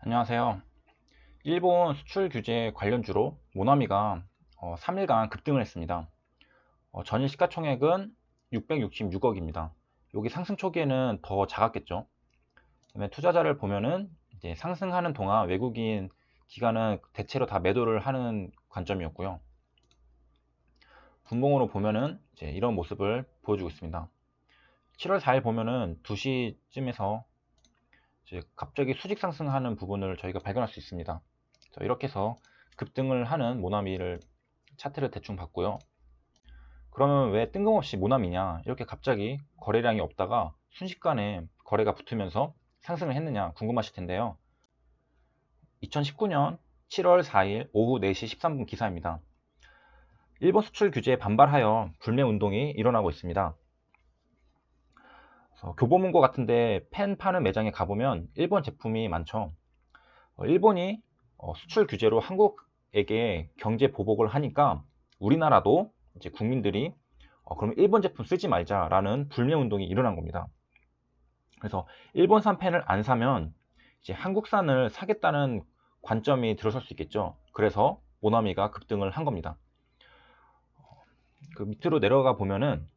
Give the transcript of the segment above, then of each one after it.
안녕하세요. 일본 수출 규제 관련주로 모나미가 3일간 급등을 했습니다. 전일 시가총액은 666억입니다. 여기 상승 초기에는 더 작았겠죠. 그다음에 투자자를 보면은 이제 상승하는 동안 외국인 기관은 대체로 다 매도를 하는 관점이었고요. 분봉으로 보면은 이제 이런 모습을 보여주고 있습니다. 7월 4일 보면은 2시쯤에서 이제 갑자기 수직 상승하는 부분을 저희가 발견할 수 있습니다. 이렇게 해서 급등을 하는 모나미를 차트를 대충 봤고요. 그러면 왜 뜬금없이 모나미냐, 이렇게 갑자기 거래량이 없다가 순식간에 거래가 붙으면서 상승을 했느냐 궁금하실 텐데요. 2019년 7월 4일 오후 4시 13분 기사입니다. 일본 수출 규제에 반발하여 불매 운동이 일어나고 있습니다. 교보문고 같은데 펜 파는 매장에 가보면 일본 제품이 많죠. 일본이 수출 규제로 한국에게 경제 보복을 하니까 우리나라도 이제 국민들이 그럼 일본 제품 쓰지 말자라는 불매 운동이 일어난 겁니다. 그래서 일본산 펜을 안 사면 이제 한국산을 사겠다는 관점이 들어설 수 있겠죠. 그래서 모나미가 급등을 한 겁니다. 그 밑으로 내려가 보면은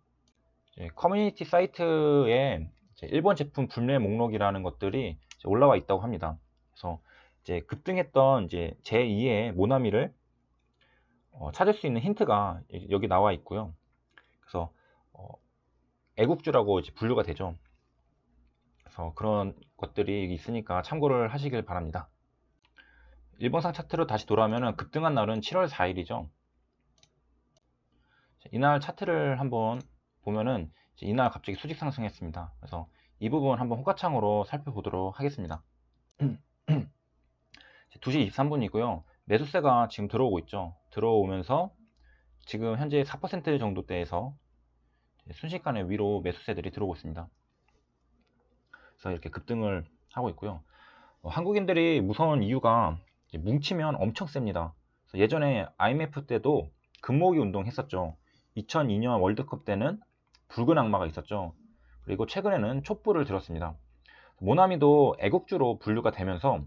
커뮤니티 사이트에 일본 제품 불매 목록이라는 것들이 올라와 있다고 합니다. 그래서 이제 급등했던 이제 제2의 모나미를 찾을 수 있는 힌트가 여기 나와 있고요. 그래서 애국주라고 이제 분류가 되죠. 그래서 그런 것들이 있으니까 참고를 하시길 바랍니다. 일본상 차트로 다시 돌아오면 급등한 날은 7월 4일이죠. 이날 차트를 한번 보면은 이날 갑자기 수직 상승했습니다. 그래서 이 부분 한번 호가창으로 살펴보도록 하겠습니다. 2시 23분이고요. 매수세가 지금 들어오고 있죠. 들어오면서 지금 현재 4% 정도대에서 순식간에 위로 매수세들이 들어오고 있습니다. 그래서 이렇게 급등을 하고 있고요. 한국인들이 무서운 이유가 뭉치면 엄청 셉니다. 예전에 IMF 때도 금모으기 운동 했었죠. 2002년 월드컵 때는 붉은 악마가 있었죠. 그리고 최근에는 촛불을 들었습니다. 모나미도 애국주로 분류가 되면서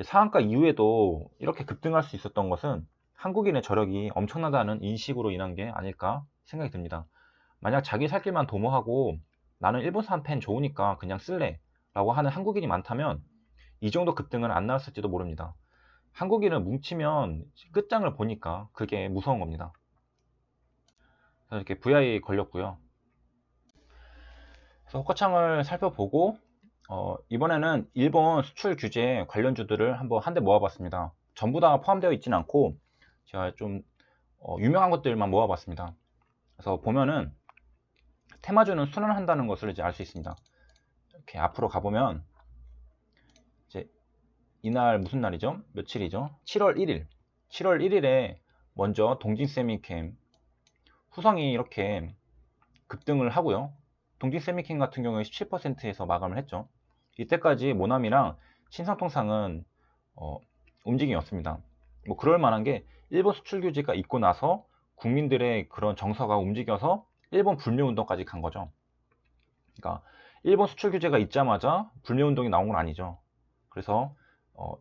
상한가 이후에도 이렇게 급등할 수 있었던 것은 한국인의 저력이 엄청나다는 인식으로 인한 게 아닐까 생각이 듭니다. 만약 자기 살 길만 도모하고 나는 일본산 펜 좋으니까 그냥 쓸래 라고 하는 한국인이 많다면 이 정도 급등은 안 나왔을지도 모릅니다. 한국인은 뭉치면 끝장을 보니까 그게 무서운 겁니다. 그래서 이렇게 VI 걸렸고요. 그래서 호가창을 살펴보고 이번에는 일본 수출 규제 관련주들을 한번 한 대 모아봤습니다. 전부 다 포함되어 있지는 않고 제가 좀 유명한 것들만 모아봤습니다. 그래서 보면은 테마주는 순환한다는 것을 이제 알 수 있습니다. 이렇게 앞으로 가보면 이제 이날 무슨 날이죠? 며칠이죠? 7월 1일. 7월 1일에 먼저 동진세미캠 후성이 이렇게 급등을 하고요. 동진세미캠 같은 경우에 17%에서 마감을 했죠. 이때까지 모나미랑 신상통상은 움직임이 없습니다. 뭐 그럴 만한 게 일본 수출 규제가 있고 나서 국민들의 그런 정서가 움직여서 일본 불매 운동까지 간 거죠. 그러니까 일본 수출 규제가 있자마자 불매 운동이 나온 건 아니죠. 그래서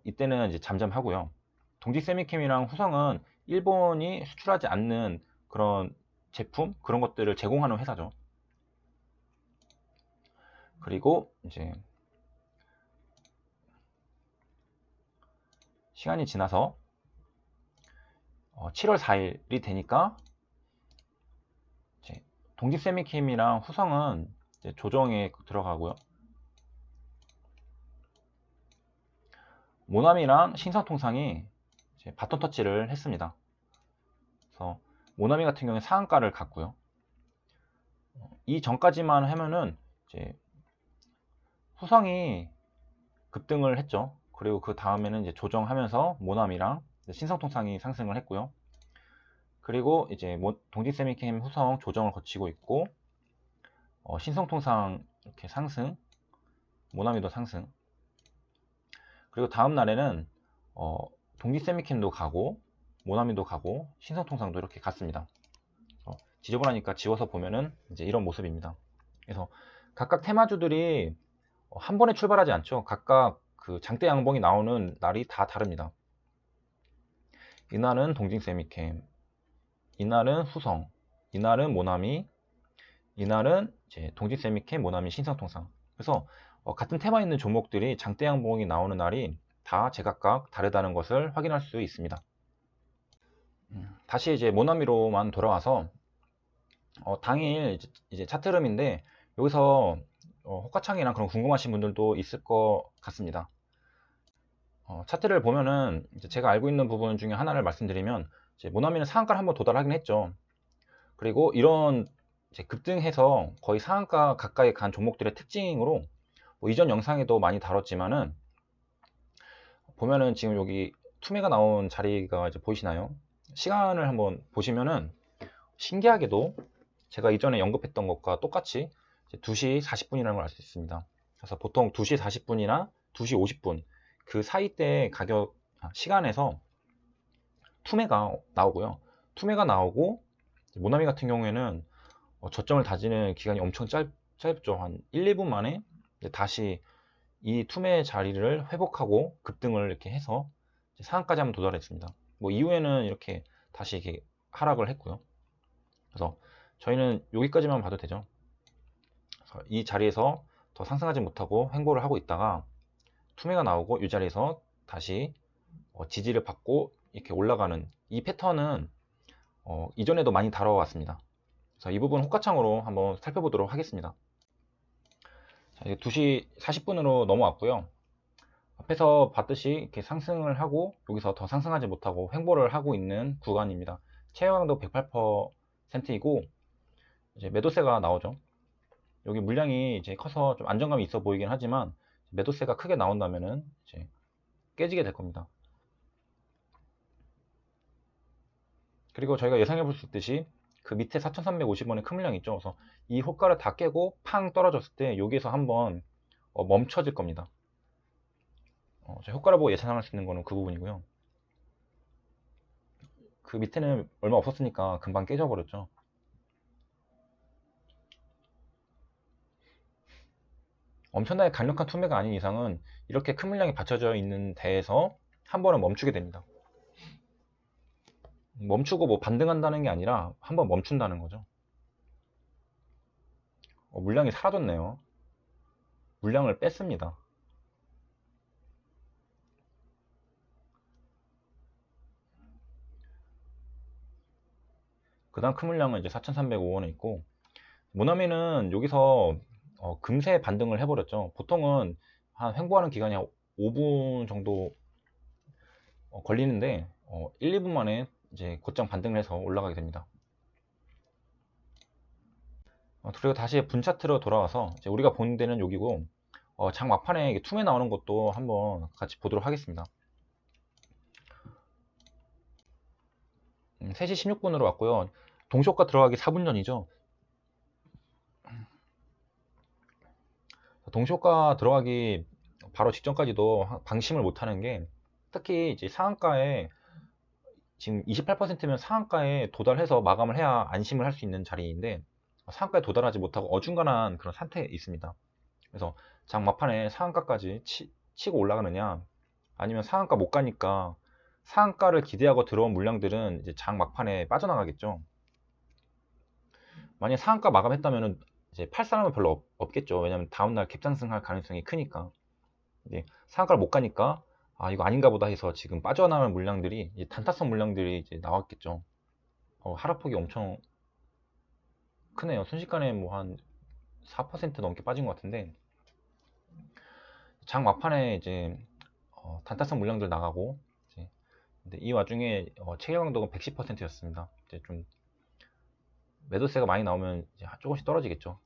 이때는 이제 잠잠하고요. 동지세미캠이랑 후성은 일본이 수출하지 않는 그런 제품 그런 것들을 제공하는 회사죠. 그리고 이제 시간이 지나서 7월 4일이 되니까 동지세미캠이랑 후성은 조정에 들어가고요. 모나미랑 신성통상이 바톤 터치를 했습니다. 그래서 모나미 같은 경우는 상한가를 갔고요. 이 전까지만 하면은 이제 후성이 급등을 했죠. 그리고 그 다음에는 이제 조정하면서 모나미랑 신성통상이 상승을 했고요. 그리고 이제 동진세미캠 후성 조정을 거치고 있고 신성통상 이렇게 상승, 모나미도 상승. 그리고 다음 날에는 동진세미캠도 가고 모나미도 가고 신성통상도 이렇게 갔습니다. 지저분하니까 지워서 보면은 이제 이런 모습입니다. 그래서 각각 테마주들이 한 번에 출발하지 않죠. 각각 그 장대 양봉이 나오는 날이 다 다릅니다. 이날은 동징 세미캠, 이날은 후성, 이날은 모나미, 이날은 이제 동징 세미캠, 모나미, 신상통상. 그래서 같은 테마 있는 종목들이 장대 양봉이 나오는 날이 다 제각각 다르다는 것을 확인할 수 있습니다. 다시 이제 모나미로만 돌아와서 당일 이제 차트름인데 여기서 호가창이랑 그런 궁금하신 분들도 있을 것 같습니다. 차트를 보면은 이제 제가 알고 있는 부분 중에 하나를 말씀드리면 이제 모나미는 상한가를 한번 도달하긴 했죠. 그리고 이런 이제 급등해서 거의 상한가 가까이 간 종목들의 특징으로 뭐 이전 영상에도 많이 다뤘지만은 보면은 지금 여기 투매가 나온 자리가 이제 보이시나요? 시간을 한번 보시면은 신기하게도 제가 이전에 언급했던 것과 똑같이 2시 40분이라는 걸 알 수 있습니다. 그래서 보통 2시 40분이나 2시 50분 그 사이 때 시간에서 투매가 나오고요. 투매가 나오고 모나미 같은 경우에는 저점을 다지는 기간이 엄청 짧죠. 한 1, 2분 만에 다시 이 투매 자리를 회복하고 급등을 이렇게 해서 상한까지 한번 도달했습니다. 뭐 이후에는 이렇게 다시 이렇게 하락을 했고요. 그래서 저희는 여기까지만 봐도 되죠. 그래서 이 자리에서 더 상승하지 못하고 횡보를 하고 있다가 투매가 나오고 이 자리에서 다시 지지를 받고 이렇게 올라가는 이 패턴은 이전에도 많이 다뤄왔습니다. 그래서 이 부분 호가창으로 한번 살펴보도록 하겠습니다. 자, 이제 2시 40분으로 넘어왔고요. 앞에서 봤듯이 이렇게 상승을 하고 여기서 더 상승하지 못하고 횡보를 하고 있는 구간입니다. 체외강도 108%이고 이제 매도세가 나오죠. 여기 물량이 이제 커서 좀 안정감이 있어 보이긴 하지만 매도세가 크게 나온다면은 이제 깨지게 될 겁니다. 그리고 저희가 예상해 볼 수 있듯이 그 밑에 4,350원의 큰 물량이 있죠. 그래서 이 호가를 다 깨고 팡 떨어졌을 때 여기에서 한번 멈춰질 겁니다. 효과를 보고 예상할 수 있는 거는 그 부분이고요. 그 밑에는 얼마 없었으니까 금방 깨져버렸죠. 엄청나게 강력한 투매가 아닌 이상은 이렇게 큰 물량이 받쳐져 있는 데에서 한 번은 멈추게 됩니다. 멈추고 뭐 반등한다는 게 아니라 한 번 멈춘다는 거죠. 물량이 사라졌네요. 물량을 뺐습니다. 그 다음 큰 물량은 이제 4,305원에 있고 모나미는 여기서 금세 반등을 해버렸죠. 보통은 한 횡보하는 기간이 5분 정도 걸리는데 1, 2분 만에 이제 곧장 반등을 해서 올라가게 됩니다. 그리고 다시 분 차트로 돌아와서 이제 우리가 보는 데는 여기고 장 막판에 투매 나오는 것도 한번 같이 보도록 하겠습니다. 3시 16분으로 왔고요. 동시효과 들어가기 4분 전이죠. 동시효과 들어가기 바로 직전까지도 방심을 못하는 게 특히 이제 상한가에 지금 28%면 상한가에 도달해서 마감을 해야 안심을 할 수 있는 자리인데 상한가에 도달하지 못하고 어중간한 그런 상태에 있습니다. 그래서 장 막판에 상한가까지 치고 올라가느냐 아니면 상한가 못 가니까 상한가를 기대하고 들어온 물량들은 이제 장 막판에 빠져나가겠죠. 만약 상한가 마감했다면 이제 팔 사람은 별로 없겠죠. 왜냐면 다음날 갭상승할 가능성이 크니까. 이제 상한가를 못 가니까 이거 아닌가 보다 해서 지금 빠져나갈 물량들이 이제 단타성 물량들이 이제 나왔겠죠. 하락폭이 엄청 크네요. 순식간에 뭐 한 4% 넘게 빠진 것 같은데 장 막판에 이제 단타성 물량들 나가고 이제 근데 이 와중에 체결 강도가 110%였습니다. 이제 좀 매도세가 많이 나오면 이제 조금씩 떨어지겠죠.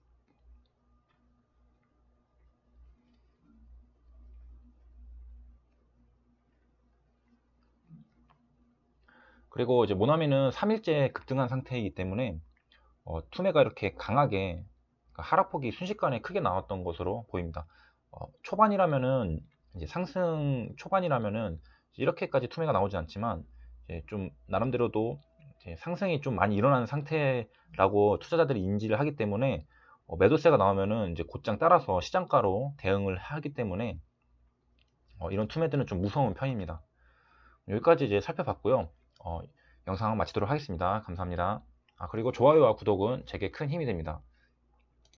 그리고 이제 모나미는 3일째 급등한 상태이기 때문에 투매가 이렇게 강하게 그러니까 하락폭이 순식간에 크게 나왔던 것으로 보입니다. 초반이라면은 이제 상승 초반이라면은 이렇게까지 투매가 나오지 않지만 이제 좀 나름대로도 이제 상승이 좀 많이 일어나는 상태라고 투자자들이 인지를 하기 때문에 매도세가 나오면은 이제 곧장 따라서 시장가로 대응을 하기 때문에 이런 투매들은 좀 무서운 편입니다. 여기까지 이제 살펴봤고요. 영상 마치도록 하겠습니다. 감사합니다. 그리고 좋아요와 구독은 제게 큰 힘이 됩니다.